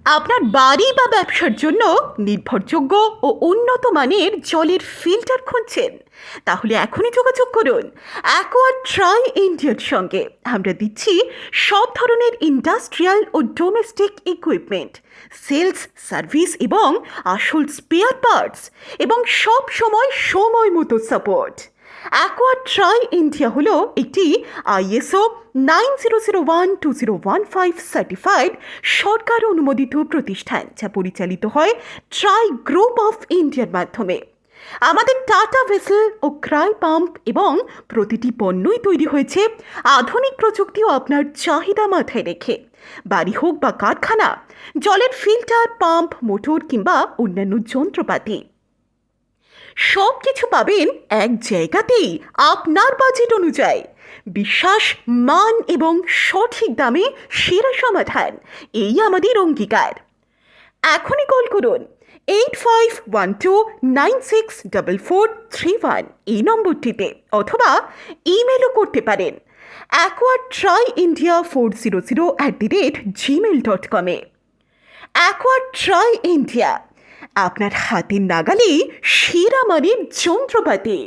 আপনার বাড়ি বা ব্যবসার জন্য নির্ভরযোগ্য ও উন্নত মানের জলের ফিল্টার খুঁজছেন? তাহলে এখনই যোগাযোগ করুন অ্যাকোয়া ট্রাই ইন্ডিয়ার সঙ্গে। আমরা দিচ্ছি সব ধরনের ইন্ডাস্ট্রিয়াল ও ডোমেস্টিক ইকুইপমেন্ট, সেলস, সার্ভিস এবং আসল স্পেয়ার পার্টস, এবং সব সময় মতো সাপোর্ট। অ্যাকোয়া ট্রাই ইন্ডিয়া হলো একটি ISO 9001-2015 সার্টিফাইড সরকার অনুমোদিত প্রতিষ্ঠান, যা পরিচালিত হয় ট্রাই গ্রুপ অফ ইন্ডিয়ার মাধ্যমে। আমাদের টাটা ভেসেল ও ক্রাই পাম্প এবং প্রতিটি পণ্যই তৈরি হয়েছে আধুনিক প্রযুক্তি ও আপনার চাহিদা মাথায় রেখে। বাড়ি হোক বা কারখানা, জলের ফিল্টার, পাম্প, মোটর কিংবা অন্যান্য যন্ত্রপাতি সব কিছু পাবেন এক জায়গাতেই, আপনার বাজেট অনুযায়ী। বিশ্বাস, মান এবং সঠিক দামে সেরা সমাধান, এই আমাদের অঙ্গীকার। এখনই কল করুন 8512964431 এই নম্বরটিতে, অথবা ইমেলও করতে পারেন aquatryindia400@gmail.com এ। অ্যাকোয়া ট্রাই ইন্ডিয়া, আপনার হাতের নাগালেই সেরা মানের যন্ত্রপাতি।